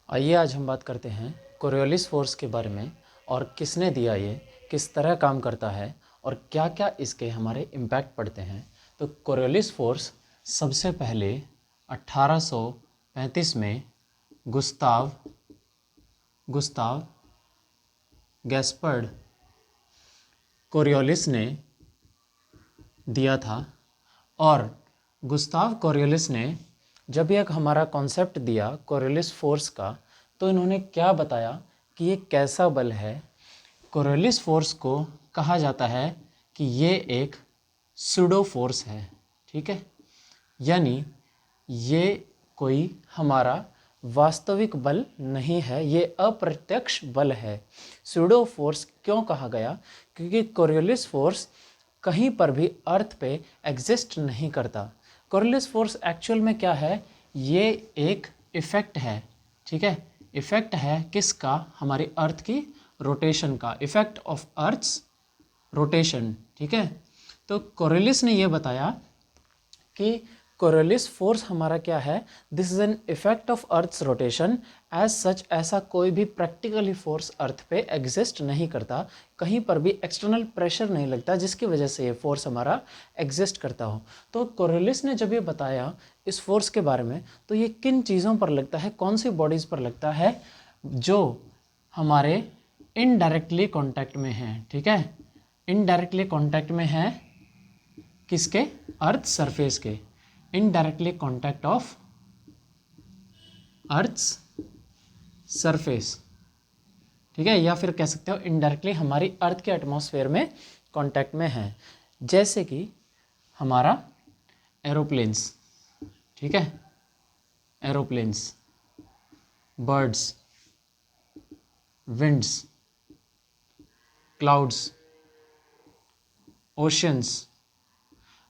आइए आज हम बात करते हैं कोरियोलिस फोर्स के बारे में और किसने दिया ये, किस तरह काम करता है और क्या क्या इसके हमारे इम्पैक्ट पड़ते हैं। तो कोरियोलिस फोर्स सबसे पहले 1835 में गुस्ताव गैस्पर्ड कोरियोलिस ने दिया था। और गुस्ताव कोरियोलिस ने जब ये हमारा कॉन्सेप्ट दिया कोरियोलिस फोर्स का, तो इन्होंने क्या बताया कि ये कैसा बल है। कोरियोलिस फोर्स को कहा जाता है कि ये एक सूडो फोर्स है, ठीक है, यानी ये कोई हमारा वास्तविक बल नहीं है, ये अप्रत्यक्ष बल है। सूडो फोर्स क्यों कहा गया? क्योंकि कोरियोलिस फोर्स कहीं पर भी अर्थ पे एग्जिस्ट नहीं करता। कोरियोलिस फोर्स एक्चुअल में क्या है? ये एक इफ़ेक्ट है, ठीक है, इफ़ेक्ट है किसका? हमारी अर्थ की रोटेशन का, इफ़ेक्ट ऑफ अर्थ्स रोटेशन, ठीक है। तो कोरियोलिस ने ये बताया कि कोरियोलिस फोर्स हमारा क्या है? This is an effect of earth's rotation. As such ऐसा कोई भी प्रैक्टिकली फोर्स अर्थ पे एग्जिस्ट नहीं करता, कहीं पर भी एक्सटर्नल प्रेशर नहीं लगता जिसकी वजह से ये फोर्स हमारा एग्जिस्ट करता हो। तो कोरियोलिस ने जब ये बताया इस फोर्स के बारे में, तो ये किन चीज़ों पर लगता है, कौन सी बॉडीज़ पर लगता है जो हमारे इनडायरेक्टली कॉन्टैक्ट में हैं, ठीक है, इनडायरेक्टली कॉन्टैक्ट में है किसके? अर्थ सरफेस के, indirectly contact of earth's surface, ठीक है, या फिर कह सकते हो इनडायरेक्टली हमारी अर्थ के एटमॉस्फेयर में कॉन्टैक्ट में है। जैसे कि हमारा एरोप्लेन्स, ठीक है, aeroplanes, birds, winds, clouds, oceans.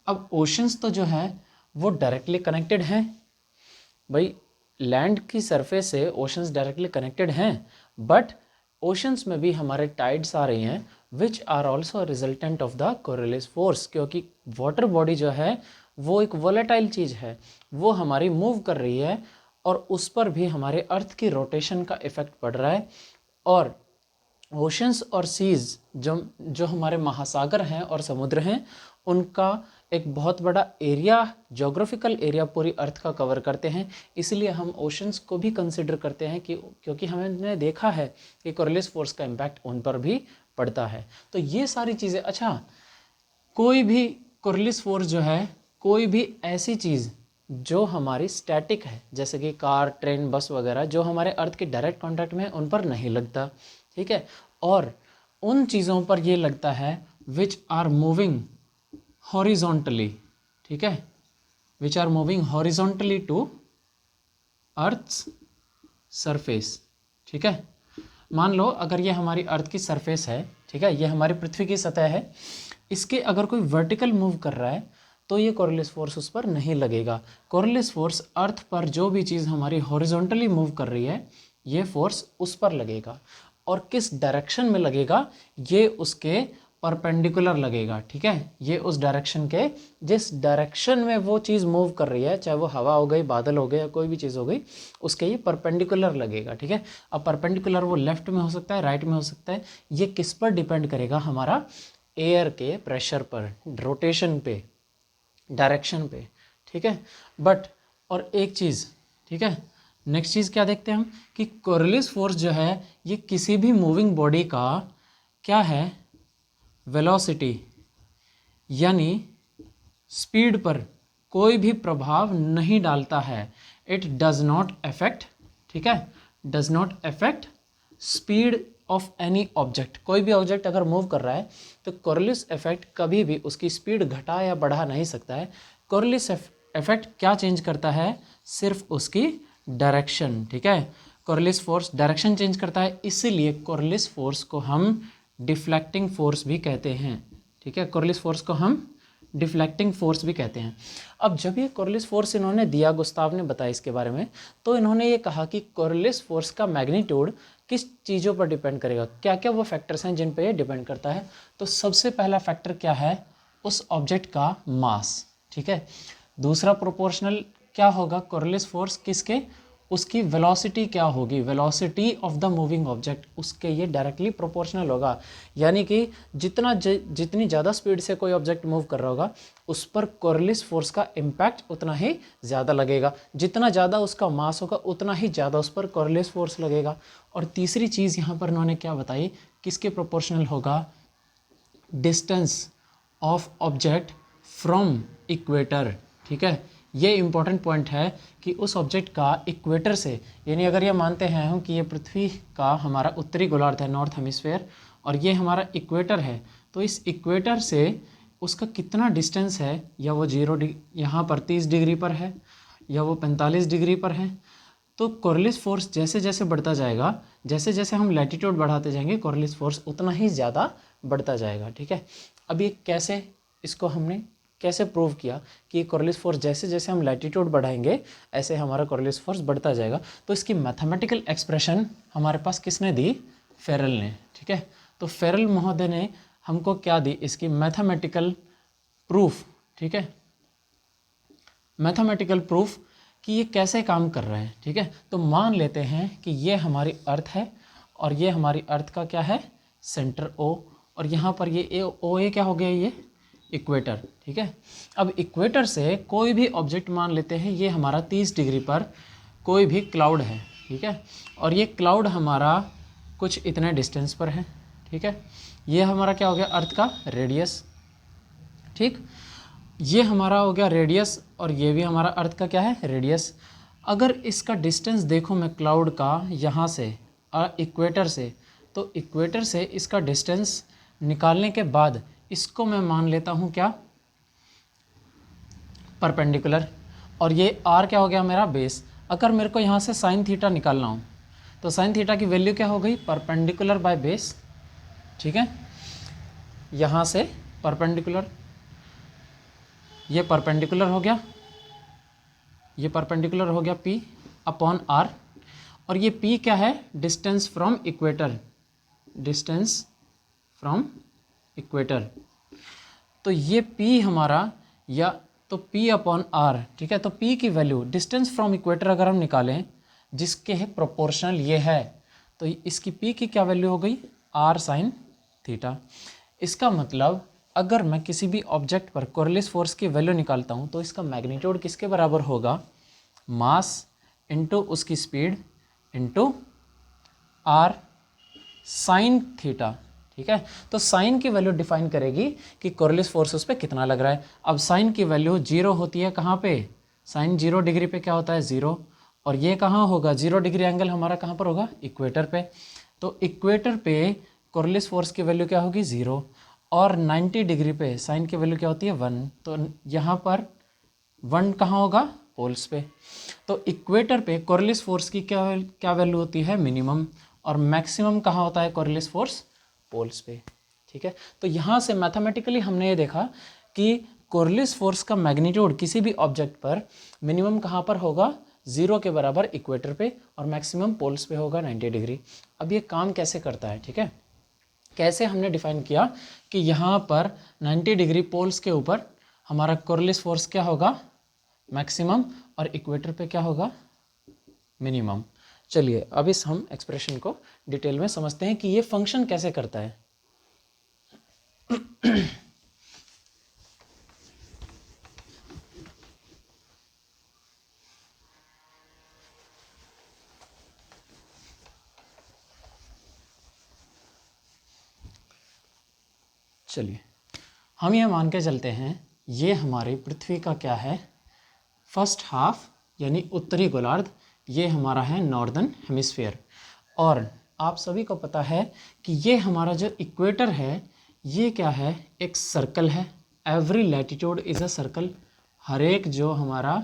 अब ओशंस तो जो है वो डायरेक्टली कनेक्टेड हैं भाई, लैंड की सरफेस से ओशंस डायरेक्टली कनेक्टेड हैं, बट ओशंस में भी हमारे टाइड्स आ रही हैं which are also resultant of the Coriolis force, क्योंकि वाटर बॉडी जो है वो एक वोलेटाइल चीज़ है, वो हमारी मूव कर रही है और उस पर भी हमारे अर्थ की रोटेशन का इफेक्ट पड़ रहा है। और ओशंस और सीज जो हमारे महासागर हैं और समुद्र हैं, उनका एक बहुत बड़ा एरिया, ज्योग्राफिकल एरिया पूरी अर्थ का कवर करते हैं। इसलिए हम ओशंस को भी कंसिडर करते हैं कि क्योंकि हमने देखा है कि कोरियोलिस फोर्स का इम्पैक्ट उन पर भी पड़ता है। तो ये सारी चीज़ें, अच्छा, कोई भी कोरियोलिस फोर्स जो है, कोई भी ऐसी चीज़ जो हमारी स्टैटिक है, जैसे कि कार, ट्रेन, बस वगैरह, जो हमारे अर्थ के डायरेक्ट कॉन्टैक्ट में है, उन पर नहीं लगता, ठीक है। और उन चीज़ों पर ये लगता है विच आर मूविंग हॉरिजॉन्टली, ठीक है, which are moving horizontally to earth's surface, ठीक है। मान लो अगर ये हमारी अर्थ की सरफेस है, ठीक है, ये हमारी पृथ्वी की सतह है, इसके अगर कोई वर्टिकल मूव कर रहा है तो ये कोरियोलिस फोर्स उस पर नहीं लगेगा। कोरियोलिस फोर्स अर्थ पर जो भी चीज़ हमारी हॉरिजॉन्टली मूव कर रही है, ये फोर्स उस पर लगेगा। और किस डायरेक्शन में लगेगा? ये उसके परपेंडिकुलर लगेगा, ठीक है, ये उस डायरेक्शन के, जिस डायरेक्शन में वो चीज़ मूव कर रही है, चाहे वो हवा हो गई, बादल हो गए या कोई भी चीज़ हो गई, उसके ये परपेंडिकुलर लगेगा, ठीक है। अब परपेंडिकुलर वो लेफ्ट में हो सकता है, राइट में हो सकता है, ये किस पर डिपेंड करेगा? हमारा एयर के प्रेशर पर, रोटेशन पे, डायरेक्शन पे, ठीक है। बट और एक चीज़, ठीक है, नेक्स्ट चीज़ क्या देखते हैं हम कि कोरियोलिस फोर्स जो है ये किसी भी मूविंग बॉडी का क्या है? वेलोसिटी, यानी स्पीड पर कोई भी प्रभाव नहीं डालता है। इट डज नॉट अफेक्ट, ठीक है, does not affect speed of any object. कोई भी ऑब्जेक्ट अगर मूव कर रहा है तो कोरियोलिस इफेक्ट कभी भी उसकी स्पीड घटा या बढ़ा नहीं सकता है। कोरियोलिस इफेक्ट क्या चेंज करता है? सिर्फ उसकी डायरेक्शन, ठीक है। कोरियोलिस फोर्स डायरेक्शन चेंज करता है, इसीलिए कोरियोलिस फोर्स को हम डिफ्लेक्टिंग फोर्स भी कहते हैं, ठीक है, कोरियोलिस फोर्स को हम डिफ्लेक्टिंग फोर्स भी कहते हैं। अब जब ये कोरियोलिस फोर्स इन्होंने दिया, गुस्ताव ने बताया इसके बारे में, तो इन्होंने ये कहा कि कोरियोलिस फोर्स का मैग्नीट्यूड किस चीज़ों पर डिपेंड करेगा, क्या क्या वो फैक्टर्स हैं जिन पर ये डिपेंड करता है। तो सबसे पहला फैक्टर क्या है? उस ऑब्जेक्ट का मास, ठीक है। दूसरा प्रोपोर्शनल क्या होगा? कोरियोलिस फोर्स किसके? उसकी वेलोसिटी क्या होगी, velocity of the moving object, उसके ये डायरेक्टली प्रोपोर्शनल होगा। यानी कि जितनी ज़्यादा स्पीड से कोई ऑब्जेक्ट मूव कर रहा होगा उस पर कोरिलेस फोर्स का इम्पैक्ट उतना ही ज़्यादा लगेगा। जितना ज़्यादा उसका मास होगा उतना ही ज़्यादा उस पर कोरिलेस फोर्स लगेगा। और तीसरी चीज़ यहाँ पर उन्होंने क्या बताई, किसके प्रोपोर्शनल होगा, distance of object from equator. ठीक है, ये इंपॉर्टेंट पॉइंट है कि उस ऑब्जेक्ट का इक्वेटर से, यानी अगर ये मानते हैं हम कि ये पृथ्वी का हमारा उत्तरी गोलार्ध है, नॉर्थ हेमिस्फेयर, और ये हमारा इक्वेटर है, तो इस इक्वेटर से उसका कितना डिस्टेंस है, या वो 0 यहाँ पर 30 डिग्री पर है या वो 45 डिग्री पर है। तो कोरिलेस फोर्स जैसे जैसे बढ़ता जाएगा, जैसे जैसे हम लैटिट्यूड बढ़ाते जाएंगे कोरिलेस फोर्स उतना ही ज़्यादा बढ़ता जाएगा। ठीक है, अब ये कैसे, इसको हमने कैसे प्रूव किया कि कोरिलेस फोर्स जैसे जैसे हम लैटिट्यूड बढ़ाएंगे ऐसे हमारा कोरिलेस फोर्स बढ़ता जाएगा। तो इसकी मैथमेटिकल एक्सप्रेशन हमारे पास किसने दी, फेरल ने। ठीक है, तो फेरल महोदय ने हमको क्या दी, इसकी मैथमेटिकल प्रूफ। ठीक है, मैथमेटिकल प्रूफ कि ये कैसे काम कर रहा है। ठीक है, तो मान लेते हैं कि ये हमारी अर्थ है और ये हमारी अर्थ का क्या है, सेंटर O, और यहाँ पर ये OA क्या हो गया, ये इक्वेटर। ठीक है, अब इक्वेटर से कोई भी ऑब्जेक्ट मान लेते हैं, ये हमारा 30 डिग्री पर कोई भी क्लाउड है। ठीक है, और ये क्लाउड हमारा कुछ इतने डिस्टेंस पर है। ठीक है, ये हमारा क्या हो गया, अर्थ का रेडियस। ठीक, ये हमारा हो गया रेडियस और ये भी हमारा अर्थ का क्या है, रेडियस। अगर इसका डिस्टेंस देखो मैं क्लाउड का यहाँ से इक्वेटर से, तो इक्वेटर से इसका डिस्टेंस निकालने के बाद इसको मैं मान लेता हूँ क्या, परपेंडिकुलर, और ये r क्या हो गया मेरा, बेस। अगर मेरे को यहाँ से साइन थीटा निकालना हो तो साइन थीटा की वैल्यू क्या हो गई, परपेंडिकुलर बाय बेस। ठीक है, यहाँ से परपेंडिकुलर, ये परपेंडिकुलर हो गया, ये परपेंडिकुलर हो गया P अपॉन R, और ये P क्या है, distance from equator, distance from equator. तो ये P हमारा, या तो P अपॉन R। ठीक है, तो P की वैल्यू डिस्टेंस फ्रॉम इक्वेटर अगर हम निकालें जिसके है प्रोपोर्शनल ये है, तो इसकी P की क्या वैल्यू हो गई, R साइन थीटा। इसका मतलब अगर मैं किसी भी ऑब्जेक्ट पर कोरिलेस फोर्स की वैल्यू निकालता हूँ तो इसका मैग्नीट्यूड किसके बराबर होगा, मास इनटू उसकी speed into R sine theta. ठीक है, तो साइन की वैल्यू डिफाइन करेगी कि कोरिलेस फोर्स उस पर कितना लग रहा है। अब साइन की वैल्यू 0 होती है कहाँ पे, साइन 0 डिग्री पे क्या होता है, 0, और ये कहाँ होगा, 0 डिग्री एंगल हमारा कहाँ पर होगा, इक्वेटर पे। तो इक्वेटर पे कोरिलेस फोर्स की वैल्यू क्या होगी, 0, और 90 डिग्री पे साइन की वैल्यू क्या होती है, 1। तो यहाँ पर 1 कहाँ होगा, पोल्स पे। तो इक्वेटर पे कोरिलेस फोर्स की क्या वैल्यू होती है, मिनिमम, और मैक्सिमम कहाँ होता है कोरिलेस फोर्स, पोल्स पे। ठीक है, तो यहाँ से मैथमेटिकली हमने ये देखा कि कोरिलेस फोर्स का मैग्नीट्यूड किसी भी ऑब्जेक्ट पर मिनिमम कहाँ पर होगा, 0 के बराबर इक्वेटर पे, और मैक्सिमम पोल्स पे होगा 90 डिग्री। अब ये काम कैसे करता है, ठीक है, कैसे हमने डिफाइन किया कि यहाँ पर 90 डिग्री पोल्स के ऊपर हमारा कोरिलेस फोर्स क्या होगा, मैक्सिमम, और इक्वेटर पे क्या होगा, मिनिमम। चलिए अब इस हम एक्सप्रेशन को डिटेल में समझते हैं कि ये फंक्शन कैसे करता है। चलिए हम ये मान के चलते हैं ये हमारी पृथ्वी का क्या है, फर्स्ट हाफ यानी उत्तरी गोलार्ध, ये हमारा है नॉर्दर्न हेमिस्फीयर। और आप सभी को पता है कि ये हमारा जो इक्वेटर है ये क्या है, एक सर्कल है। Every latitude is a circle. हर एक जो हमारा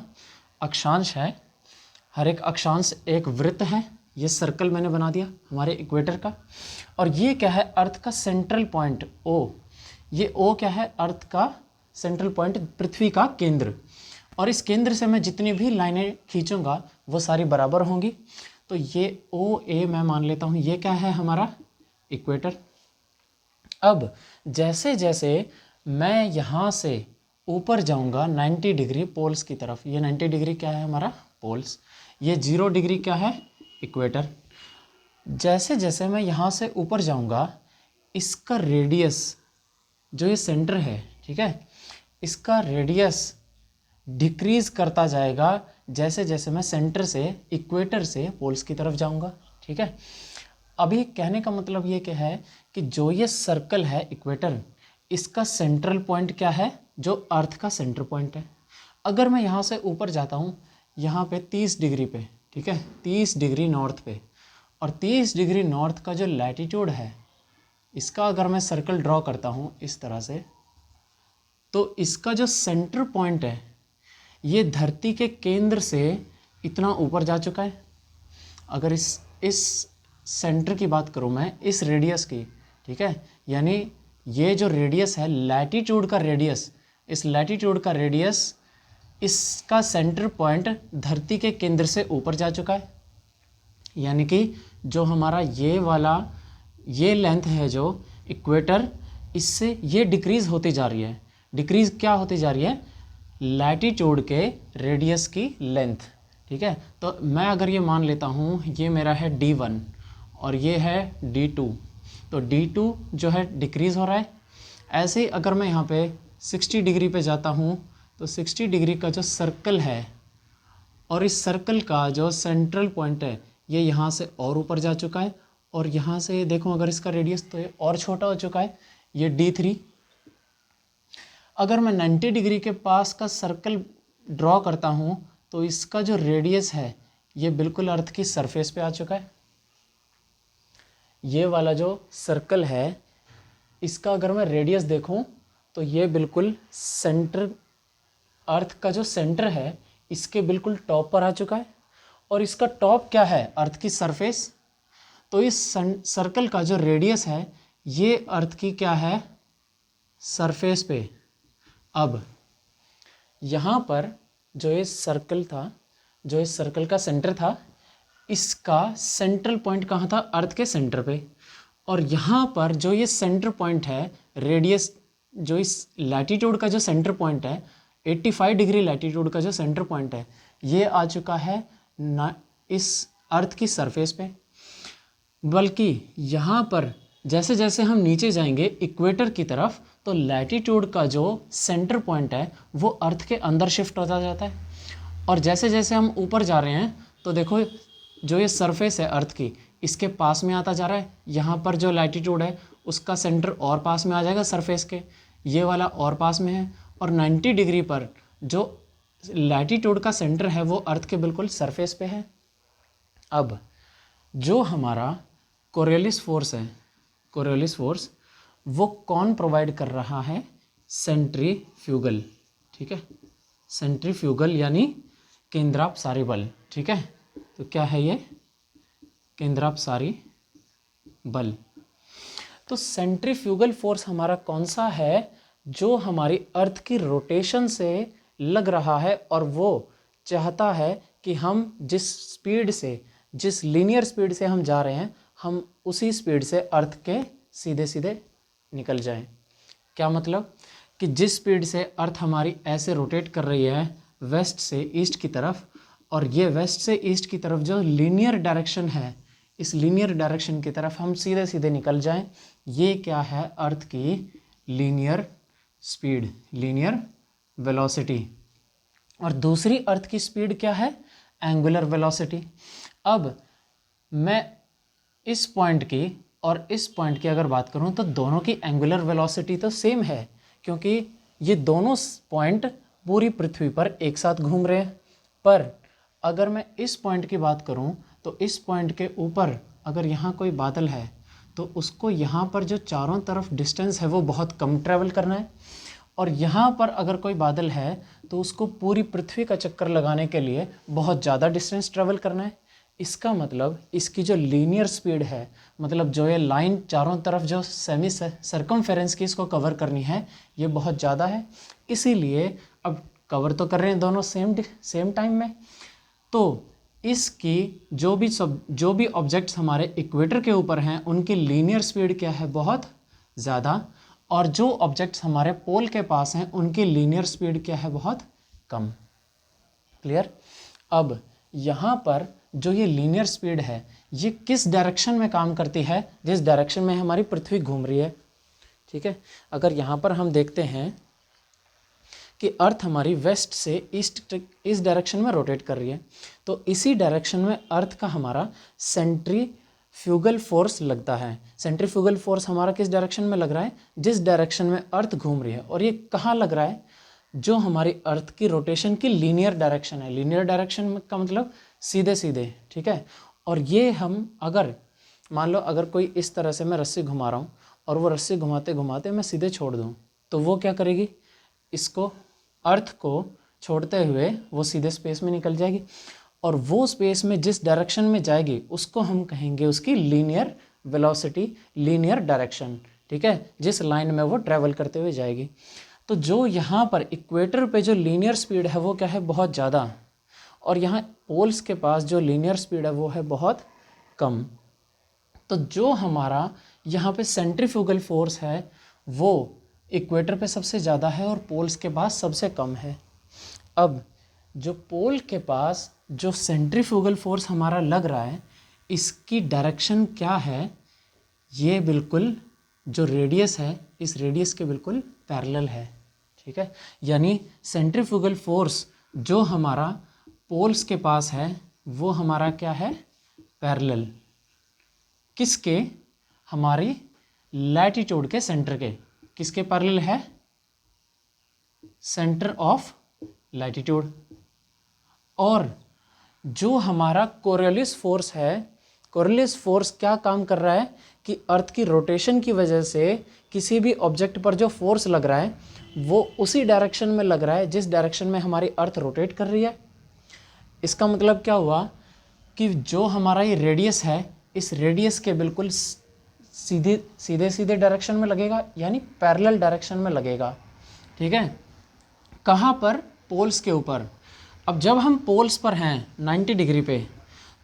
अक्षांश है, हर एक अक्षांश एक वृत्त है। ये सर्कल मैंने बना दिया हमारे इक्वेटर का। और ये क्या है, अर्थ का सेंट्रल पॉइंट ओ। ये ओ क्या है, अर्थ का सेंट्रल पॉइंट, पृथ्वी का केंद्र। और इस केंद्र से मैं जितनी भी लाइनें खींचूंगा वो सारी बराबर होंगी। तो ये ओ ए मैं मान लेता हूँ ये क्या है, हमारा इक्वेटर। अब जैसे जैसे मैं यहाँ से ऊपर जाऊँगा 90 डिग्री पोल्स की तरफ, ये 90 डिग्री क्या है, हमारा पोल्स। ये 0 डिग्री क्या है, इक्वेटर। जैसे जैसे मैं यहाँ से ऊपर जाऊँगा, इसका रेडियस जो ये सेंटर है, ठीक है, इसका रेडियस डिक्रीज़ करता जाएगा जैसे जैसे मैं सेंटर से, इक्वेटर से पोल्स की तरफ जाऊँगा, ठीक है। अभी कहने का मतलब ये क्या है कि जो ये सर्कल है इक्वेटर, इसका सेंट्रल पॉइंट क्या है, जो अर्थ का सेंटर पॉइंट है। अगर मैं यहाँ से ऊपर जाता हूँ, यहाँ पे 30 डिग्री पे, ठीक है, 30 डिग्री नॉर्थ पे, और 30 डिग्री नॉर्थ का जो लैटिट्यूड है, इसका अगर मैं सर्कल ड्रॉ करता हूँ इस तरह से, तो इसका जो सेंटर पॉइंट है ये धरती के केंद्र से इतना ऊपर जा चुका है। अगर इस सेंटर की बात करूँ मैं, इस रेडियस की, ठीक है, यानी ये जो रेडियस है, लैटिट्यूड का रेडियस, इस लैटिट्यूड का रेडियस, इसका सेंटर पॉइंट धरती के केंद्र से ऊपर जा चुका है। यानी कि जो हमारा ये वाला, ये लेंथ है जो इक्वेटर, इससे ये डिक्रीज़ होती जा रही है। डिक्रीज़ क्या होती जा रही है, लैटिट्यूड के रेडियस की लेंथ, ठीक है। तो मैं अगर ये मान लेता हूँ ये मेरा है D1 और ये है D2, तो D2 जो है डिक्रीज़ हो रहा है। ऐसे ही अगर मैं यहाँ पे 60 डिग्री पे जाता हूँ, तो 60 डिग्री का जो सर्कल है और इस सर्कल का जो सेंट्रल पॉइंट है, ये यहाँ से और ऊपर जा चुका है, और यहाँ से देखो अगर इसका रेडियस, तो ये और छोटा हो चुका है, ये D3। अगर मैं 90 डिग्री के पास का सर्कल ड्रॉ करता हूँ, तो इसका जो रेडियस है ये बिल्कुल अर्थ की सरफेस पे आ चुका है। ये वाला जो सर्कल है, इसका अगर मैं रेडियस देखूँ, तो ये बिल्कुल सेंटर, अर्थ का जो सेंटर है इसके बिल्कुल टॉप पर आ चुका है, और इसका टॉप क्या है, अर्थ की सरफेस। तो इस सर्कल का जो रेडियस है ये अर्थ की क्या है, सरफेस पे। अब यहाँ पर जो ये सर्कल था, जो इस सर्कल का सेंटर था, इसका सेंट्रल पॉइंट कहाँ था, अर्थ के सेंटर पे। और यहाँ पर जो ये सेंटर पॉइंट है, रेडियस, जो इस लैटिट्यूड का जो सेंटर पॉइंट है, 85 डिग्री लैटिट्यूड का जो सेंटर पॉइंट है, ये आ चुका है इस अर्थ की सरफेस पे। बल्कि यहाँ पर जैसे जैसे हम नीचे जाएंगे इक्वेटर की तरफ, तो लैटिट्यूड का जो सेंटर पॉइंट है वो अर्थ के अंदर शिफ्ट होता जाता है। और जैसे जैसे हम ऊपर जा रहे हैं, तो देखो जो ये सरफेस है अर्थ की, इसके पास में आता जा रहा है। यहाँ पर जो लैटिट्यूड है उसका सेंटर और पास में आ जाएगा सरफेस के, ये वाला और पास में है। और 90 डिग्री पर जो लैटिट्यूड का सेंटर है वो अर्थ के बिल्कुल सरफेस पे है। अब जो हमारा कोरियोलिस फोर्स है, कोरियोलिस फोर्स, वो कौन प्रोवाइड कर रहा है, सेंट्रीफ्यूगल, ठीक है, सेंट्रीफ्यूगल यानी केंद्रापसारी बल, ठीक है। तो क्या है ये, केंद्रापसारी बल। तो सेंट्रीफ्यूगल फोर्स हमारा कौन सा है, जो हमारी अर्थ की रोटेशन से लग रहा है, और वो चाहता है कि हम जिस स्पीड से, जिस लीनियर स्पीड से हम जा रहे हैं, हम उसी स्पीड से अर्थ के सीधे सीधे निकल जाएं। क्या मतलब कि जिस स्पीड से अर्थ हमारी ऐसे रोटेट कर रही है वेस्ट से ईस्ट की तरफ, और ये वेस्ट से ईस्ट की तरफ जो लीनियर डायरेक्शन है, इस लीनियर डायरेक्शन की तरफ हम सीधे सीधे निकल जाएं, ये क्या है, अर्थ की लीनियर स्पीड, लीनियर वेलोसिटी। और दूसरी अर्थ की स्पीड क्या है, एंगुलर वेलोसिटी। अब मैं इस पॉइंट की और इस पॉइंट की अगर बात करूं, तो दोनों की एंगुलर वेलोसिटी तो सेम है, क्योंकि ये दोनों पॉइंट पूरी पृथ्वी पर एक साथ घूम रहे हैं। पर अगर मैं इस पॉइंट की बात करूं, तो इस पॉइंट के ऊपर अगर यहाँ कोई बादल है, तो उसको यहाँ पर जो चारों तरफ डिस्टेंस है वो बहुत कम ट्रैवल करना है, और यहाँ पर अगर कोई बादल है तो उसको पूरी पृथ्वी का चक्कर लगाने के लिए बहुत ज़्यादा डिस्टेंस ट्रैवल करना है। इसका मतलब इसकी जो लीनियर स्पीड है, मतलब जो ये लाइन चारों तरफ जो सेमी सर्कमफेरेंस की इसको कवर करनी है, ये बहुत ज़्यादा है। इसीलिए अब कवर तो कर रहे हैं दोनों सेम टाइम में, तो इसकी जो भी ऑब्जेक्ट्स हमारे इक्वेटर के ऊपर हैं उनकी लीनियर स्पीड क्या है, बहुत ज़्यादा, और जो ऑब्जेक्ट्स हमारे पोल के पास हैं उनकी लीनियर स्पीड क्या है, बहुत कम। क्लियर। अब यहाँ पर जो ये लीनियर स्पीड है ये किस डायरेक्शन में काम करती है, जिस डायरेक्शन में हमारी पृथ्वी घूम रही है। ठीक है, अगर यहाँ पर हम देखते हैं कि अर्थ हमारी वेस्ट से ईस्ट इस डायरेक्शन में रोटेट कर रही है, तो इसी डायरेक्शन में अर्थ का हमारा सेंट्रीफ्यूगल फोर्स लगता है। सेंट्रीफ्यूगल फोर्स हमारा किस डायरेक्शन में लग रहा है, जिस डायरेक्शन में अर्थ घूम रही है। और ये कहाँ लग रहा है, जो हमारी अर्थ की रोटेशन की लीनियर डायरेक्शन है। लीनियर डायरेक्शन का मतलब सीधे सीधे। ठीक है, और ये हम अगर मान लो अगर कोई इस तरह से मैं रस्सी घुमा रहा हूँ और वो रस्सी घुमाते घुमाते मैं सीधे छोड़ दूँ, तो वो क्या करेगी, इसको अर्थ को छोड़ते हुए वो सीधे स्पेस में निकल जाएगी, और वो स्पेस में जिस डायरेक्शन में जाएगी उसको हम कहेंगे उसकी लीनियर वेलोसिटी, लीनियर डायरेक्शन। ठीक है, जिस लाइन में वो ट्रैवल करते हुए जाएगी। तो जो यहाँ पर इक्वेटर पे जो लीनियर स्पीड है वो क्या है, बहुत ज़्यादा, और यहाँ पोल्स के पास जो लीनियर स्पीड है वो है बहुत कम। तो जो हमारा यहाँ पे सेंट्रीफ्यूगल फोर्स है वो इक्वेटर पे सबसे ज़्यादा है और पोल्स के पास सबसे कम है। अब जो पोल के पास जो सेंट्रीफ्यूगल फोर्स हमारा लग रहा है, इसकी डायरेक्शन क्या है, ये बिल्कुल जो रेडियस है इस रेडियस के बिल्कुल पैरेलल है। ठीक है, यानी सेंट्रीफ्यूगल फोर्स जो हमारा पोल्स के पास है वो हमारा क्या है, पैरेलल। किसके, हमारी लैटिट्यूड के सेंटर के। किसके पैरेलल है, सेंटर ऑफ लैटिट्यूड। और जो हमारा कोरियोलिस फोर्स है, कोरियोलिस फोर्स क्या काम कर रहा है कि अर्थ की रोटेशन की वजह से किसी भी ऑब्जेक्ट पर जो फोर्स लग रहा है वो उसी डायरेक्शन में लग रहा है जिस डायरेक्शन में हमारी अर्थ रोटेट कर रही है। इसका मतलब क्या हुआ कि जो हमारा ये रेडियस है, इस रेडियस के बिल्कुल सीधे डायरेक्शन में लगेगा, यानी पैरेलल डायरेक्शन में लगेगा। ठीक है, कहाँ पर, पोल्स के ऊपर। अब जब हम पोल्स पर हैं 90 डिग्री पे,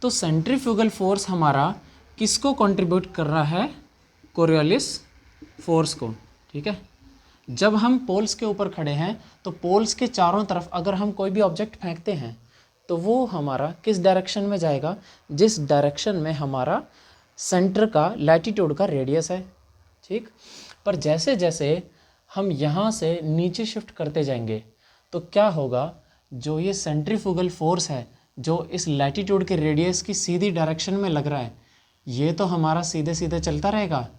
तो सेंट्रीफ्यूगल फोर्स हमारा किसको कंट्रीब्यूट कर रहा है, कोरियोलिस फोर्स को। ठीक है, जब हम पोल्स के ऊपर खड़े हैं तो पोल्स के चारों तरफ अगर हम कोई भी ऑब्जेक्ट फेंकते हैं तो वो हमारा किस डायरेक्शन में जाएगा, जिस डायरेक्शन में हमारा सेंटर का, लैटिट्यूड का रेडियस है। ठीक, पर जैसे जैसे हम यहाँ से नीचे शिफ्ट करते जाएंगे तो क्या होगा, जो ये सेंट्रीफ्यूगल फोर्स है जो इस लैटिट्यूड के रेडियस की सीधी डायरेक्शन में लग रहा है, ये तो हमारा सीधे सीधे चलता रहेगा,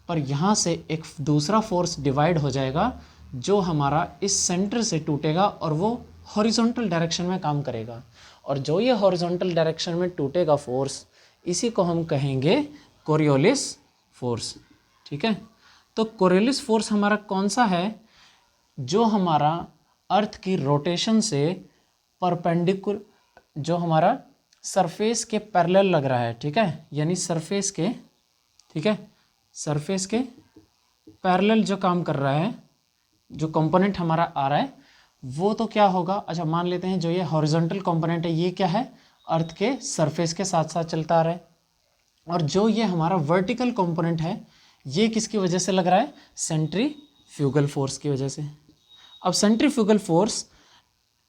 पर यहाँ से एक दूसरा फोर्स डिवाइड हो जाएगा जो हमारा इस सेंटर से टूटेगा और वो हॉरिजॉन्टल डायरेक्शन में काम करेगा। और जो ये हॉरिजॉन्टल डायरेक्शन में टूटेगा फोर्स, इसी को हम कहेंगे कोरियोलिस फोर्स। ठीक है, तो कोरियोलिस फोर्स हमारा कौन सा है, जो हमारा अर्थ की रोटेशन से परपेंडिकुलर, जो हमारा सरफेस के पैरेलल लग रहा है। ठीक है, यानी सरफेस के, ठीक है, सरफेस के पैरेलल जो काम कर रहा है, जो कंपोनेंट हमारा आ रहा है वो तो क्या होगा, अच्छा मान लेते हैं जो ये हॉरिजॉन्टल कंपोनेंट है ये क्या है, अर्थ के सरफेस के साथ साथ चलता आ रहा है। और जो ये हमारा वर्टिकल कंपोनेंट है ये किसकी वजह से लग रहा है, सेंट्रीफ्यूगल फोर्स की वजह से। अब सेंट्रीफ्यूगल फोर्स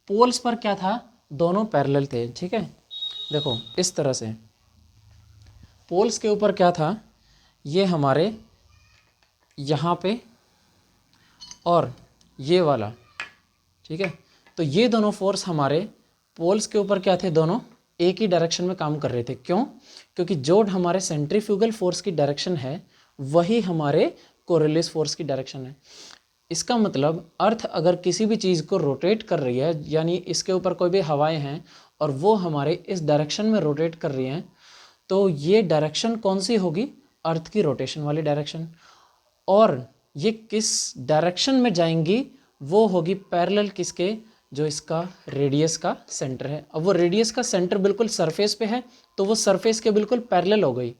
पोल्स पर क्या था, दोनों पैरेलल थे। ठीक है, देखो इस तरह से पोल्स के ऊपर क्या था, ये हमारे यहाँ पे और ये वाला। ठीक है, तो ये दोनों फोर्स हमारे पोल्स के ऊपर क्या थे, दोनों एक ही डायरेक्शन में काम कर रहे थे। क्यों, क्योंकि जो हमारे सेंट्रीफ्यूगल फोर्स की डायरेक्शन है वही हमारे कोरियोलिस फोर्स की डायरेक्शन है। इसका मतलब अर्थ अगर किसी भी चीज़ को रोटेट कर रही है, यानी इसके ऊपर कोई भी हवाएं हैं और वो हमारे इस डायरेक्शन में रोटेट कर रही हैं, तो ये डायरेक्शन कौन सी होगी, अर्थ की रोटेशन वाली डायरेक्शन। और ये किस डायरेक्शन में जाएंगी, वो होगी पैरेलल किसके, जो इसका रेडियस का सेंटर है। अब वो रेडियस का सेंटर बिल्कुल सरफेस पे है तो वो सरफेस के बिल्कुल पैरेलल हो गई,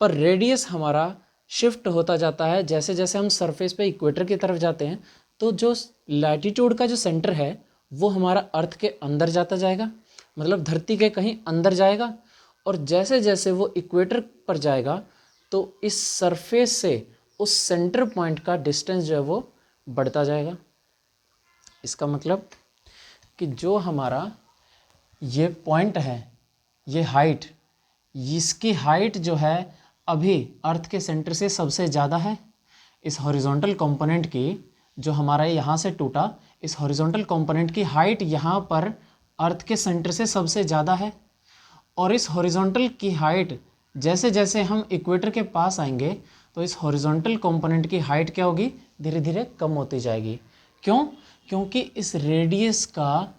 पर रेडियस हमारा शिफ्ट होता जाता है जैसे जैसे हम सरफेस पे इक्वेटर की तरफ जाते हैं। तो जो लैटिट्यूड का जो सेंटर है वो हमारा अर्थ के अंदर जाता जाएगा, मतलब धरती के कहीं अंदर जाएगा, और जैसे जैसे वो इक्वेटर पर जाएगा तो इस सरफेस से उस सेंटर पॉइंट का डिस्टेंस जो है वो बढ़ता जाएगा। इसका मतलब कि जो हमारा ये पॉइंट है, ये हाइट, इसकी हाइट जो है अभी अर्थ के सेंटर से सबसे ज़्यादा है। इस हॉरिजॉन्टल कंपोनेंट की, जो हमारा यहाँ से टूटा, इस हॉरिजॉन्टल कंपोनेंट की हाइट यहाँ पर अर्थ के सेंटर से सबसे ज़्यादा है। और इस हॉरिजॉन्टल की हाइट जैसे जैसे हम इक्वेटर के पास आएंगे तो इस हॉरिजॉन्टल कंपोनेंट की हाइट क्या होगी, धीरे धीरे कम होती जाएगी। क्यों? क्योंकि इस रेडियस का,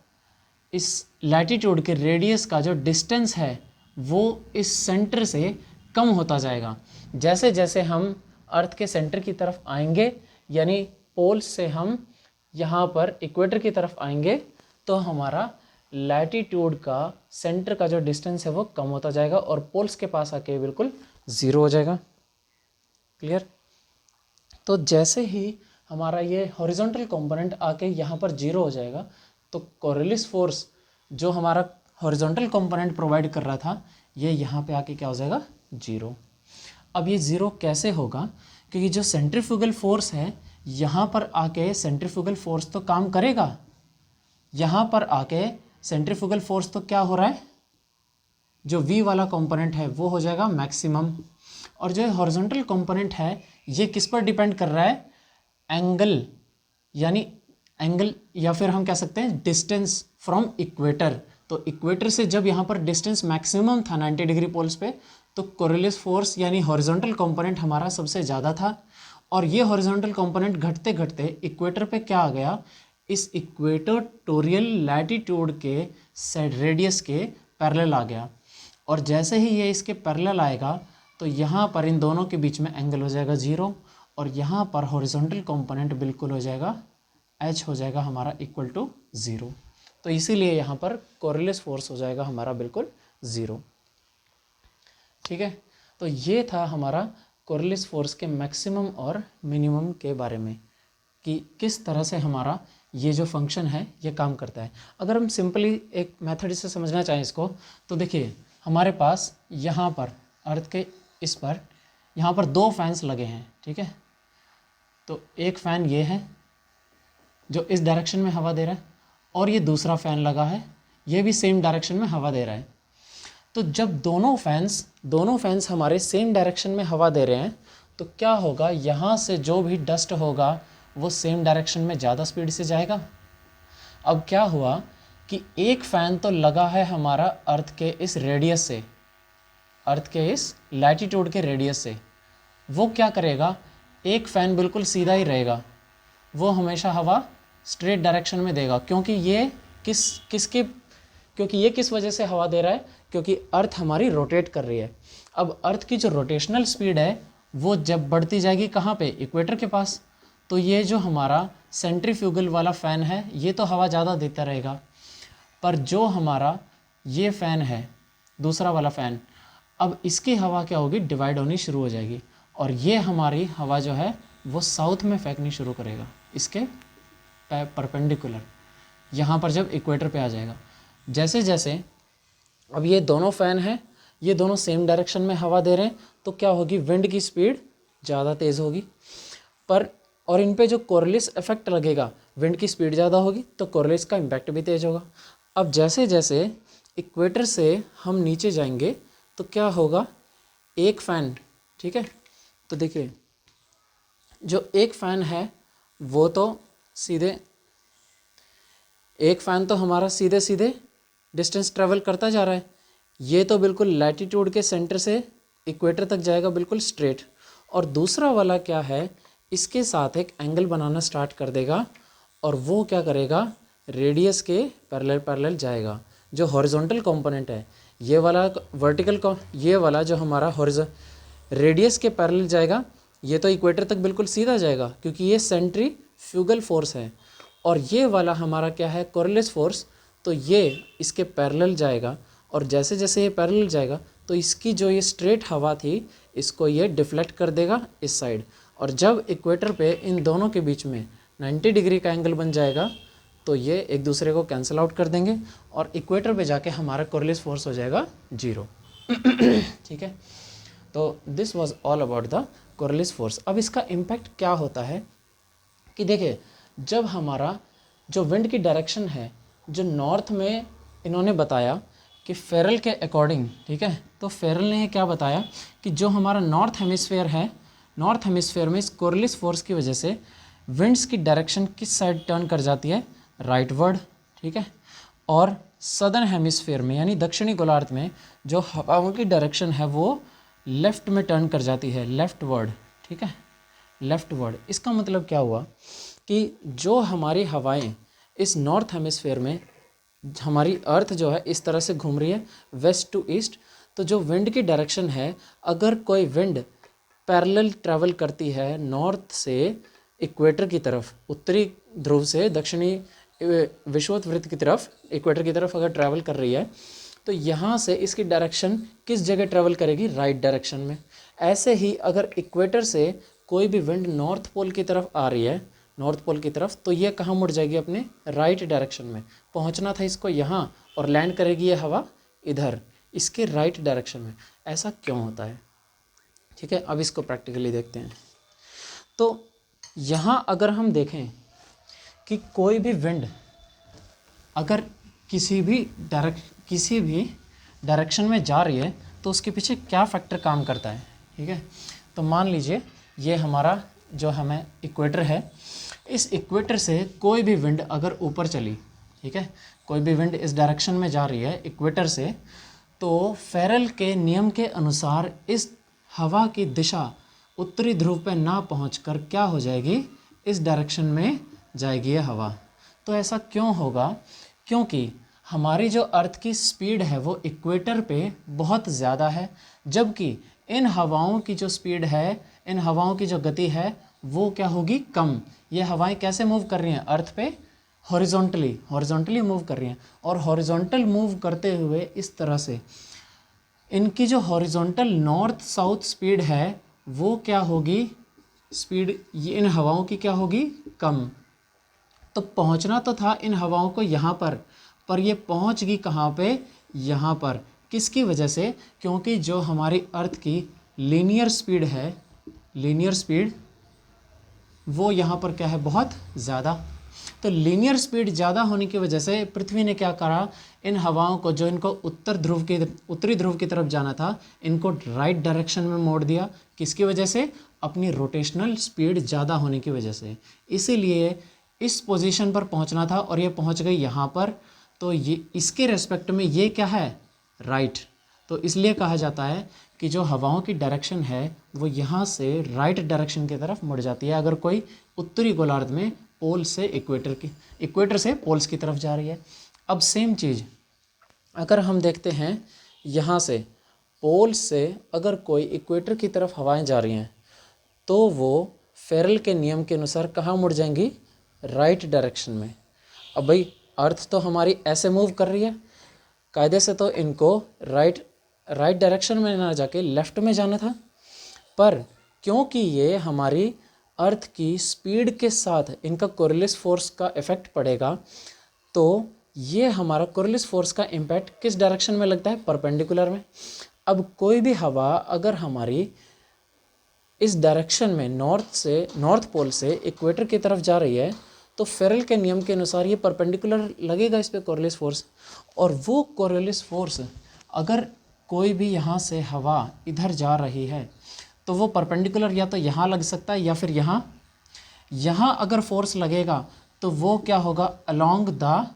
इस लैटिट्यूड के रेडियस का जो डिस्टेंस है वो इस सेंटर से कम होता जाएगा। जैसे जैसे हम अर्थ के सेंटर की तरफ आएंगे, यानी पोल्स से हम यहाँ पर इक्वेटर की तरफ आएंगे, तो हमारा लैटिट्यूड का सेंटर का जो डिस्टेंस है वो कम होता जाएगा और पोल्स के पास आके बिल्कुल ज़ीरो हो जाएगा। क्लियर? तो जैसे ही हमारा ये हॉरिजॉन्टल कंपोनेंट आके यहाँ पर जीरो हो जाएगा तो कोरिलिस फोर्स जो हमारा हॉरिजॉन्टल कंपोनेंट प्रोवाइड कर रहा था, ये यहाँ पे आके क्या हो जाएगा, जीरो। अब ये ज़ीरो कैसे होगा? क्योंकि जो सेंट्रीफ्यूगल फोर्स है यहाँ पर आके सेंट्रीफ्यूगल फोर्स तो काम करेगा, यहाँ पर आके सेंट्रीफ्यूगल फोर्स तो क्या हो रहा है, जो V वाला कंपोनेंट है वो हो जाएगा मैक्सिमम। और जो हॉरिजॉन्टल कंपोनेंट है ये किस पर डिपेंड कर रहा है, एंगल, यानी एंगल, या फिर हम कह सकते हैं डिस्टेंस फ्रॉम इक्वेटर। तो इक्वेटर से जब यहाँ पर डिस्टेंस मैक्सिमम था 90 डिग्री पोल्स पे, तो कोरिलिस फोर्स यानी हॉरिजॉन्टल कंपोनेंट हमारा सबसे ज़्यादा था। और ये हॉरिजॉन्टल कंपोनेंट घटते घटते इक्वेटर पे क्या आ गया, इस इक्वेटोरियल लैटिट्यूड के रेडियस के पैरेलल आ गया। और जैसे ही ये इसके पैरेलल आएगा तो यहाँ पर इन दोनों के बीच में एंगल हो जाएगा ज़ीरो, और यहाँ पर हॉरिजॉन्टल कंपोनेंट बिल्कुल हो जाएगा, h हो जाएगा हमारा इक्वल टू ज़ीरो। तो इसीलिए यहाँ पर कोरिलिस फोर्स हो जाएगा हमारा बिल्कुल ज़ीरो। ठीक है, तो ये था हमारा कोरिलिस फोर्स के मैक्सिमम और मिनिमम के बारे में, कि किस तरह से हमारा ये जो फंक्शन है ये काम करता है। अगर हम सिंपली एक मेथड से समझना चाहें इसको, तो देखिए हमारे पास यहाँ पर अर्थ के इस पर यहाँ पर दो फैंस लगे हैं। ठीक है, तो एक फ़ैन ये है जो इस डायरेक्शन में हवा दे रहा है, और ये दूसरा फ़ैन लगा है, ये भी सेम डायरेक्शन में हवा दे रहा है। तो जब दोनों फैंस हमारे सेम डायरेक्शन में हवा दे रहे हैं तो क्या होगा, यहाँ से जो भी डस्ट होगा वो सेम डायरेक्शन में ज़्यादा स्पीड से जाएगा। अब क्या हुआ कि एक फ़ैन तो लगा है हमारा अर्थ के इस रेडियस से, अर्थ के इस लैटिट्यूड के रेडियस से, वो क्या करेगा, एक फ़ैन बिल्कुल सीधा ही रहेगा, वो हमेशा हवा स्ट्रेट डायरेक्शन में देगा। क्योंकि ये क्योंकि ये किस वजह से हवा दे रहा है, क्योंकि अर्थ हमारी रोटेट कर रही है। अब अर्थ की जो रोटेशनल स्पीड है वो जब बढ़ती जाएगी कहाँ पे, इक्वेटर के पास, तो ये जो हमारा सेंट्रीफ्यूगल वाला फ़ैन है ये तो हवा ज़्यादा देता रहेगा, पर जो हमारा ये फ़ैन है दूसरा वाला फ़ैन, अब इसकी हवा क्या होगी, डिवाइड होनी शुरू हो जाएगी, और ये हमारी हवा जो है वो साउथ में फेंकनी शुरू करेगा, इसके परपेंडिकुलर, यहाँ पर जब इक्वेटर पे आ जाएगा। जैसे जैसे अब ये दोनों फ़ैन हैं, ये दोनों सेम डायरेक्शन में हवा दे रहे हैं, तो क्या होगी, विंड की स्पीड ज़्यादा तेज़ होगी, पर और इन पे जो कोरिलिस इफेक्ट लगेगा, विंड की स्पीड ज़्यादा होगी तो कोरिलिस का इम्पैक्ट भी तेज़ होगा। अब जैसे जैसे इक्वेटर से हम नीचे जाएंगे तो क्या होगा, एक फ़ैन, ठीक है, तो देखिए जो एक फ़ैन है वो तो सीधे, एक फ़ैन तो हमारा सीधे सीधे डिस्टेंस ट्रेवल करता जा रहा है, ये तो बिल्कुल लैटिट्यूड के सेंटर से इक्वेटर तक जाएगा बिल्कुल स्ट्रेट, और दूसरा वाला क्या है, इसके साथ एक एंगल बनाना स्टार्ट कर देगा, और वो क्या करेगा, रेडियस के पैरेलल जाएगा। जो हॉरिजॉन्टल कंपोनेंट है ये वाला, वर्टिकल का ये वाला जो हमारा रेडियस के पैरेलल जाएगा, ये तो इक्वेटर तक बिल्कुल सीधा जाएगा क्योंकि ये सेंट्रीफ्यूगल फोर्स है, और ये वाला हमारा क्या है, कोरिलिस फोर्स, तो ये इसके पैरेलल जाएगा, और जैसे जैसे ये पैरेलल जाएगा तो इसकी जो ये स्ट्रेट हवा थी इसको ये डिफ्लेक्ट कर देगा इस साइड, और जब इक्वेटर पे इन दोनों के बीच में 90 डिग्री का एंगल बन जाएगा तो ये एक दूसरे को कैंसिल आउट कर देंगे, और इक्वेटर पे जाके हमारा कोरिलिस फोर्स हो जाएगा जीरो। ठीक है, तो this was all about the Coriolis force. अब इसका इम्पैक्ट क्या होता है कि देखिए, जब हमारा जो विंड की डायरेक्शन है जो नॉर्थ में इन्होंने बताया कि फेरल के अकॉर्डिंग, ठीक है, तो फेरल ने क्या बताया कि जो हमारा नॉर्थ हेमिस्फेयर है, नॉर्थ हेमिस्फेयर में इस कोरलिस फोर्स की वजह से विंड्स की डायरेक्शन किस साइड टर्न कर जाती है, राइटवर्ड, ठीक है, और सदर्न हेमिस्फेयर में यानी दक्षिणी गोलार्ध में जो हवाओं की डायरेक्शन है वो लेफ्ट में टर्न कर जाती है, लेफ्टवर्ड, ठीक है, लेफ्टवर्ड। इसका मतलब क्या हुआ कि जो हमारी हवाएं इस नॉर्थ हेमिस्फेयर में, हमारी अर्थ जो है इस तरह से घूम रही है वेस्ट टू ईस्ट, तो जो विंड की डायरेक्शन है, अगर कोई विंड पैरेलल ट्रैवल करती है नॉर्थ से इक्वेटर की तरफ, उत्तरी ध्रुव से दक्षिणी विषुवत वृत्त की तरफ, इक्वेटर की तरफ अगर ट्रैवल कर रही है, तो यहाँ से इसकी डायरेक्शन किस जगह ट्रैवल करेगी, राइट डायरेक्शन में। ऐसे ही अगर इक्वेटर से कोई भी विंड नॉर्थ पोल की तरफ आ रही है, नॉर्थ पोल की तरफ, तो ये कहाँ मुड़ जाएगी, अपने राइट डायरेक्शन में। पहुँचना था इसको यहाँ और लैंड करेगी ये हवा इधर, इसके राइट डायरेक्शन में। ऐसा क्यों होता है, ठीक है, अब इसको प्रैक्टिकली देखते हैं। तो यहाँ अगर हम देखें कि कोई भी विंड अगर किसी भी डायरेक्शन में जा रही है तो उसके पीछे क्या फैक्टर काम करता है, ठीक है। तो मान लीजिए ये हमारा जो हमें इक्वेटर है, इस इक्वेटर से कोई भी विंड अगर ऊपर चली, ठीक है, कोई भी विंड इस डायरेक्शन में जा रही है इक्वेटर से, तो फेरल के नियम के अनुसार इस हवा की दिशा उत्तरी ध्रुव पे ना पहुंचकर क्या हो जाएगी, इस डायरेक्शन में जाएगी ये हवा। तो ऐसा क्यों होगा, क्योंकि हमारी जो अर्थ की स्पीड है वो इक्वेटर पे बहुत ज़्यादा है, जबकि इन हवाओं की जो स्पीड है, इन हवाओं की जो गति है वो क्या होगी, कम। ये हवाएं कैसे मूव कर रही हैं, अर्थ पे हॉरिजॉन्टली मूव कर रही हैं, और हॉरिजॉन्टल मूव करते हुए इस तरह से इनकी जो हॉरिजॉन्टल नॉर्थ साउथ स्पीड है वो क्या होगी, स्पीड ये इन हवाओं की क्या होगी, कम। तो पहुंचना तो था इन हवाओं को यहाँ पर ये पहुंच गई कहाँ पे, यहाँ पर। किसकी वजह से, क्योंकि जो हमारी अर्थ की लीनियर स्पीड है, लीनियर स्पीड वो यहाँ पर क्या है, बहुत ज़्यादा। तो लीनियर स्पीड ज़्यादा होने की वजह से पृथ्वी ने क्या करा, इन हवाओं को जो इनको उत्तरी ध्रुव की तरफ जाना था, इनको राइट डायरेक्शन में मोड़ दिया। किसकी वजह से, अपनी रोटेशनल स्पीड ज़्यादा होने की वजह से। इसीलिए इस पोजीशन पर पहुंचना था और ये पहुंच गई यहाँ पर, तो ये इसके रेस्पेक्ट में ये क्या है, राइट। तो इसलिए कहा जाता है कि जो हवाओं की डायरेक्शन है वो यहाँ से राइट डायरेक्शन की तरफ मुड़ जाती है, अगर कोई उत्तरी गोलार्ध में पोल से इक्वेटर से पोल्स की तरफ जा रही है। अब सेम चीज़ अगर हम देखते हैं, यहाँ से पोल से अगर कोई इक्वेटर की तरफ हवाएं जा रही हैं तो वो फेरल के नियम के अनुसार कहाँ मुड़ जाएंगी, राइट डायरेक्शन में। अब भाई अर्थ तो हमारी ऐसे मूव कर रही है, कायदे से तो इनको राइट डायरेक्शन में ना जाके लेफ़्ट में जाना था, पर क्योंकि ये हमारी अर्थ की स्पीड के साथ इनका कोरिलिस फोर्स का इफ़ेक्ट पड़ेगा, तो ये हमारा कोरिलिस फोर्स का इम्पैक्ट किस डायरेक्शन में लगता है, परपेंडिकुलर में। अब कोई भी हवा अगर हमारी इस डायरेक्शन में नॉर्थ पोल से इक्वेटर की तरफ जा रही है, तो फेरल के नियम के अनुसार ये परपेंडिकुलर लगेगा इस पे कोरिलिस फोर्स। और वो कोरिलिस फोर्स अगर कोई भी यहाँ से हवा इधर जा रही है तो वो परपेंडिकुलर या तो यहाँ लग सकता है या फिर यहाँ अगर फोर्स लगेगा तो वो क्या होगा, along the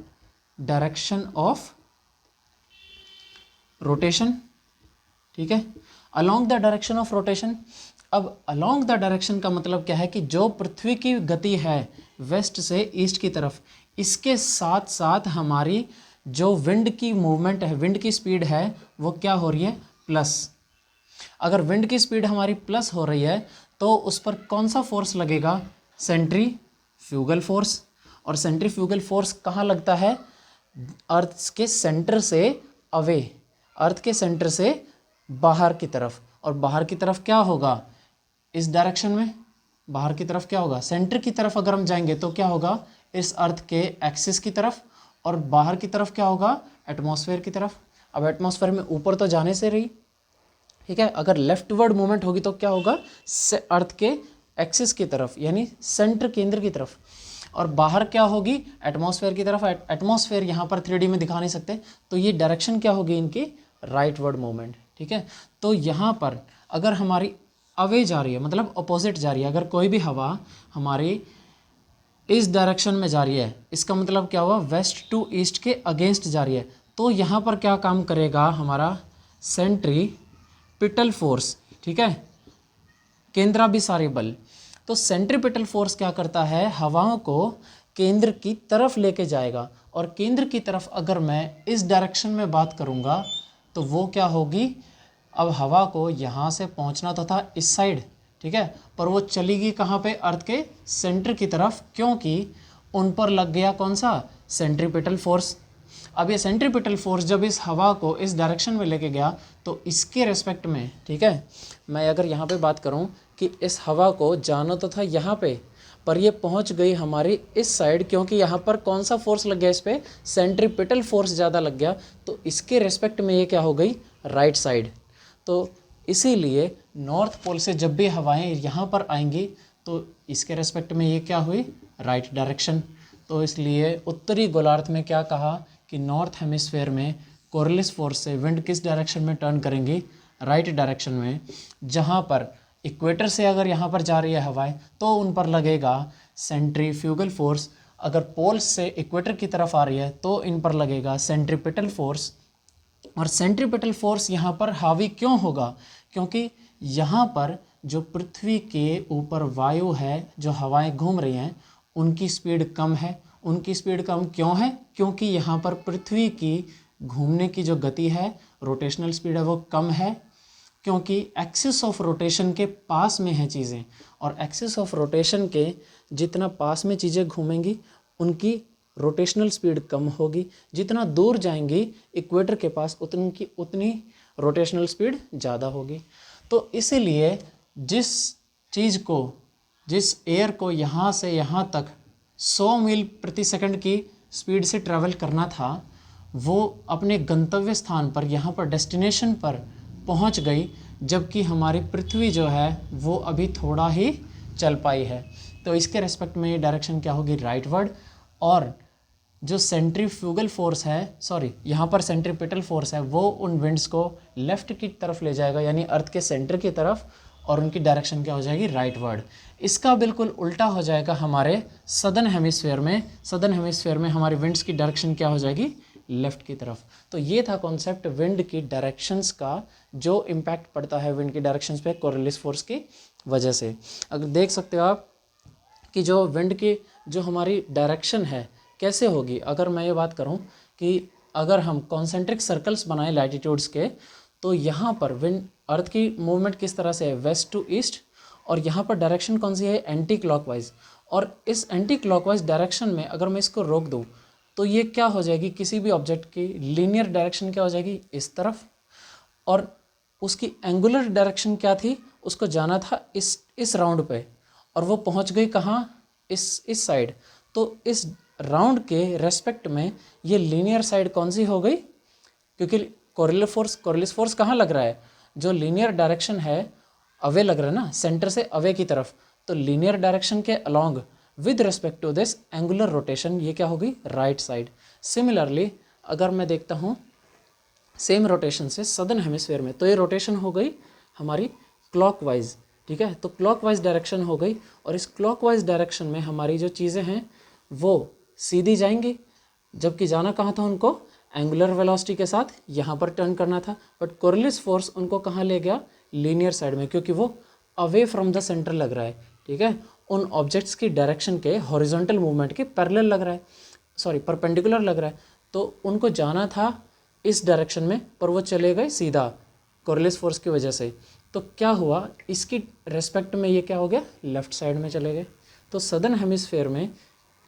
direction of rotation, ठीक है, along the direction of rotation. अब अलोंग द डायरेक्शन का मतलब क्या है कि जो पृथ्वी की गति है वेस्ट से ईस्ट की तरफ, इसके साथ साथ हमारी जो विंड की मूवमेंट है, विंड की स्पीड है वो क्या हो रही है, प्लस। अगर विंड की स्पीड हमारी प्लस हो रही है तो उस पर कौन सा फोर्स लगेगा, सेंट्रीफ्यूगल फोर्स। और सेंट्रीफ्यूगल फोर्स कहाँ लगता है, अर्थ के सेंटर से अवे, अर्थ के सेंटर से बाहर की तरफ। और बाहर की तरफ क्या होगा, इस डायरेक्शन में बाहर की तरफ क्या होगा, सेंटर की तरफ अगर हम जाएंगे तो क्या होगा, इस अर्थ के एक्सिस की तरफ। और बाहर की तरफ क्या होगा, एटमॉस्फेयर की तरफ। अब एटमॉस्फेयर में ऊपर तो जाने से रही, ठीक है, अगर लेफ्टवर्ड मूवमेंट होगी तो क्या होगा, अर्थ के एक्सिस की तरफ यानी सेंटर, केंद्र की तरफ। और बाहर क्या होगी, एटमॉस्फेयर की तरफ। एटमॉस्फेयर यहाँ पर 3D में दिखा नहीं सकते, तो ये डायरेक्शन क्या होगी इनकी, राइटवर्ड मूवमेंट। ठीक है, तो यहाँ पर अगर हमारी अवे जा रही है, मतलब अपोजिट जा रही है, अगर कोई भी हवा हमारी इस डायरेक्शन में जा रही है, इसका मतलब क्या हुआ, वेस्ट टू ईस्ट के अगेंस्ट जा रही है, तो यहाँ पर क्या काम करेगा हमारा सेंट्रीपिटल फोर्स। ठीक है, केंद्राभिसारी बल। तो सेंट्रीपिटल फोर्स क्या करता है, हवाओं को केंद्र की तरफ लेके जाएगा, और केंद्र की तरफ अगर मैं इस डायरेक्शन में बात करूँगा तो वो क्या होगी, अब हवा को यहाँ से पहुँचना तो था इस साइड, ठीक है, पर वो चलेगी कहाँ पे, अर्थ के सेंटर की तरफ, क्योंकि उन पर लग गया कौन सा, सेंट्रीपिटल फोर्स। अब ये सेंट्रीपिटल फोर्स जब इस हवा को इस डायरेक्शन में लेके गया तो इसके रेस्पेक्ट में, ठीक है, मैं अगर यहाँ पे बात करूँ कि इस हवा को जाना तो था यहाँ पे, पर ये पहुँच गई हमारी इस साइड, क्योंकि यहाँ पर कौन सा फोर्स लग गया, इस पर सेंट्रीपिटल फोर्स ज़्यादा लग गया, तो इसके रेस्पेक्ट में ये क्या हो गई, राइट साइड। तो इसीलिए नॉर्थ पोल से जब भी हवाएं यहाँ पर आएंगी तो इसके रेस्पेक्ट में ये क्या हुई, राइट डायरेक्शन। तो इसलिए उत्तरी गोलार्ध में क्या कहा कि नॉर्थ हेमिस्फेयर में कोरिलिस फोर्स से विंड किस डायरेक्शन में टर्न करेंगी, राइट डायरेक्शन में। जहाँ पर इक्वेटर से अगर यहाँ पर जा रही है हवाएं तो उन पर लगेगा सेंट्रीफ्यूगल फोर्स, अगर पोल से इक्वेटर की तरफ आ रही है तो इन पर लगेगा सेंट्रीपिटल फोर्स। और सेंट्रीपिटल फोर्स यहाँ पर हावी क्यों होगा, क्योंकि यहाँ पर जो पृथ्वी के ऊपर वायु है, जो हवाएं घूम रही हैं, उनकी स्पीड कम है। उनकी स्पीड कम क्यों है, क्योंकि यहाँ पर पृथ्वी की घूमने की जो गति है, रोटेशनल स्पीड है, वो कम है, क्योंकि एक्सिस ऑफ रोटेशन के पास में है चीज़ें, और एक्सिस ऑफ रोटेशन के जितना पास में चीज़ें घूमेंगी उनकी रोटेशनल स्पीड कम होगी, जितना दूर जाएंगी इक्वेटर के पास उतनी रोटेशनल स्पीड ज़्यादा होगी। तो इसीलिए जिस एयर को यहाँ से यहाँ तक 100 मील प्रति सेकंड की स्पीड से ट्रैवल करना था, वो अपने गंतव्य स्थान पर, यहाँ पर डेस्टिनेशन पर पहुँच गई, जबकि हमारी पृथ्वी जो है वो अभी थोड़ा ही चल पाई है। तो इसके रेस्पेक्ट में ये डायरेक्शन क्या होगी, राइटवर्ड। और जो सेंट्रीफ्यूगल फोर्स है, यहाँ पर सेंट्रीपिटल फोर्स है, वो उन विंड्स को लेफ्ट की तरफ ले जाएगा, यानी अर्थ के सेंटर की तरफ, और उनकी डायरेक्शन क्या हो जाएगी, राइटवर्ड। इसका बिल्कुल उल्टा हो जाएगा हमारे सदर्न हेमिस्फेयर में। सदर्न हेमिस्फेयर में हमारी विंड्स की डायरेक्शन क्या हो जाएगी, लेफ्ट की तरफ। तो ये था कॉन्सेप्ट विंड की डायरेक्शंस का, जो इम्पैक्ट पड़ता है विंड की डायरेक्शंस पे कोरिलिस फोर्स की वजह से। अगर देख सकते हो आप कि जो विंड की जो हमारी डायरेक्शन है कैसे होगी, अगर मैं ये बात करूं कि अगर हम कॉन्सेंट्रिक सर्कल्स बनाएं लैटिट्यूड्स के, तो यहाँ पर विंड, अर्थ की मूवमेंट किस तरह से है, वेस्ट टू ईस्ट, और यहाँ पर डायरेक्शन कौन सी है, एंटी क्लॉकवाइज। और इस एंटी क्लॉकवाइज डायरेक्शन में अगर मैं इसको रोक दूँ तो ये क्या हो जाएगी, किसी भी ऑब्जेक्ट की लीनियर डायरेक्शन क्या हो जाएगी, इस तरफ, और उसकी एंगुलर डायरेक्शन क्या थी, उसको जाना था इस राउंड पे, और वो पहुंच गई कहाँ, इस साइड। तो इस राउंड के रेस्पेक्ट में ये लीनियर साइड कौन सी हो गई, क्योंकि कोरिलिस फोर्स कहाँ लग रहा है, जो लीनियर डायरेक्शन है अवे लग रहा है ना, सेंटर से अवे की तरफ। तो लीनियर डायरेक्शन के along with respect to this angular rotation ये क्या होगी, राइट साइड। सिमिलरली अगर मैं देखता हूँ सेम रोटेशन से सदर्न हेमिस्फेयर में, तो ये रोटेशन हो गई हमारी क्लॉकवाइज, ठीक है, तो क्लॉकवाइज डायरेक्शन हो गई। और इस क्लॉकवाइज डायरेक्शन में हमारी जो चीज़ें हैं वो सीधी जाएंगी, जबकि जाना कहाँ था उनको, एंगुलर वेलोसिटी के साथ यहाँ पर टर्न करना था। बट कोरिलिस फोर्स उनको कहाँ ले गया, लीनियर साइड में, क्योंकि वो अवे फ्रॉम द सेंटर लग रहा है, ठीक है, उन ऑब्जेक्ट्स की डायरेक्शन के हॉरिजॉन्टल मूवमेंट के पैरेलल लग रहा है, परपेंडिकुलर लग रहा है। तो उनको जाना था इस डायरेक्शन में, पर वो चले गए सीधा कोरिलिस फोर्स की वजह से। तो क्या हुआ, इसकी रेस्पेक्ट में ये क्या हो गया, लेफ्ट साइड में चले गए। तो सदर्न हेमिस्फेयर में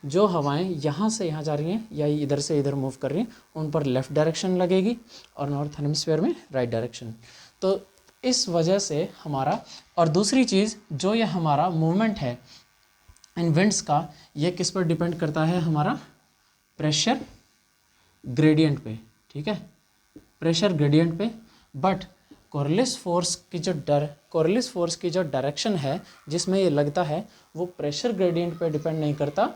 जो हवाएं यहाँ से यहाँ जा रही हैं या इधर से इधर मूव कर रही हैं, उन पर लेफ़्ट डायरेक्शन लगेगी, और नॉर्थ हेमिस्फेयर में राइट डायरेक्शन। तो इस वजह से हमारा, और दूसरी चीज़ जो ये हमारा मूवमेंट है इन विंड्स का, ये किस पर डिपेंड करता है, हमारा प्रेशर ग्रेडियंट पे, ठीक है, प्रेशर ग्रेडियंट पे। बट कोरिलिस फोर्स की जो डायरेक्शन है जिसमें ये लगता है, वो प्रेशर ग्रेडियंट पे डिपेंड नहीं करता,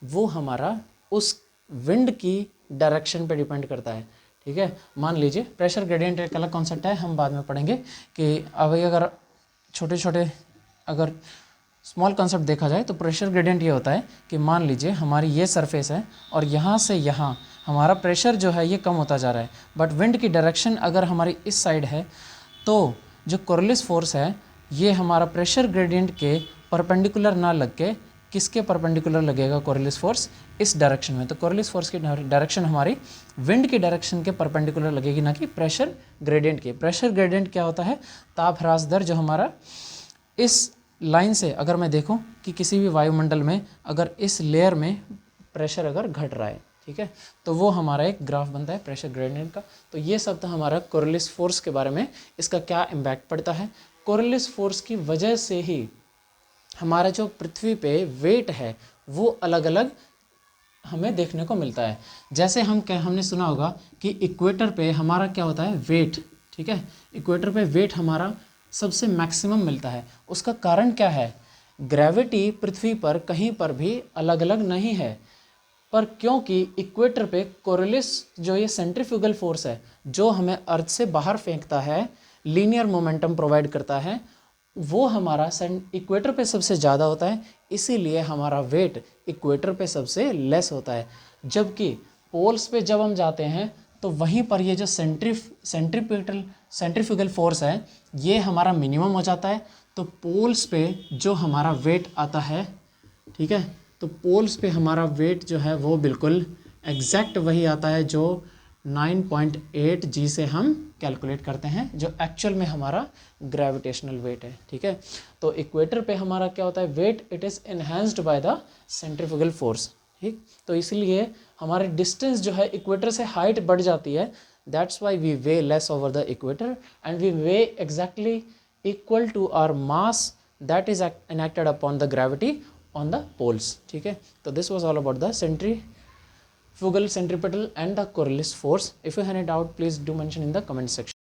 वो हमारा उस विंड की डायरेक्शन पे डिपेंड करता है। ठीक है, मान लीजिए प्रेशर ग्रेडियंट एक अलग कॉन्सेप्ट है, हम बाद में पढ़ेंगे कि अभी अगर छोटे छोटे अगर स्मॉल कॉन्सेप्ट देखा जाए तो प्रेशर ग्रेडियंट ये होता है कि मान लीजिए हमारी ये सरफेस है और यहाँ से यहाँ हमारा प्रेशर जो है ये कम होता जा रहा है, बट विंड की डायरेक्शन अगर हमारी इस साइड है तो जो कोरियोलिस फोर्स है ये हमारा प्रेशर ग्रेडियंट के परपेंडिकुलर ना लग के किसके परपेंडिकुलर लगेगा, कोरियोलिस फोर्स इस डायरेक्शन में। तो कोरियोलिस फोर्स की डायरेक्शन हमारी विंड की डायरेक्शन के परपेंडिकुलर लगेगी, ना कि प्रेशर ग्रेडियंट के। प्रेशर ग्रेडियंट क्या होता है, ताप ह्रास दर जो हमारा इस लाइन से अगर मैं देखूं कि किसी भी वायुमंडल में अगर इस लेयर में प्रेशर अगर घट रहा है, ठीक है, तो वो हमारा एक ग्राफ बनता है प्रेशर ग्रेडियंट का। तो ये सब था हमारा कोरियोलिस फोर्स के बारे में, इसका क्या इम्पैक्ट पड़ता है। कोरियोलिस फोर्स की वजह से ही हमारा जो पृथ्वी पे वेट है वो अलग अलग हमें देखने को मिलता है। जैसे हमने सुना होगा कि इक्वेटर पे हमारा क्या होता है, वेट। ठीक है, इक्वेटर पे वेट हमारा सबसे मैक्सिमम मिलता है। उसका कारण क्या है, ग्रेविटी पृथ्वी पर कहीं पर भी अलग अलग नहीं है, पर क्योंकि इक्वेटर पे कोरियोलिस जो ये सेंट्रीफ्यूगल फोर्स है जो हमें अर्थ से बाहर फेंकता है, लीनियर मोमेंटम प्रोवाइड करता है, वो हमारा इक्वेटर पे सबसे ज़्यादा होता है, इसीलिए हमारा वेट इक्वेटर पे सबसे लेस होता है। जबकि पोल्स पे जब हम जाते हैं तो वहीं पर ये जो सेंट्रीफ्यूगल फोर्स है ये हमारा मिनिमम हो जाता है। तो पोल्स पे जो हमारा वेट आता है, ठीक है, तो पोल्स पे हमारा वेट जो है वो बिल्कुल एग्जैक्ट वही आता है जो 9.8 जी से हम कैलकुलेट करते हैं, जो एक्चुअल में हमारा ग्रेविटेशनल वेट है। ठीक है, तो इक्वेटर पे हमारा क्या होता है, weight it is enhanced by the centrifugal force. ठीक, तो इसलिए हमारे डिस्टेंस जो है इक्वेटर से हाइट बढ़ जाती है, that's why we weigh less over the equator and we weigh exactly equal to our mass that is enacted upon the gravity on the poles. ठीक है, तो this was all about the centrifugal, centripetal and the Coriolis force. If you have any doubt, please do mention in the comment section.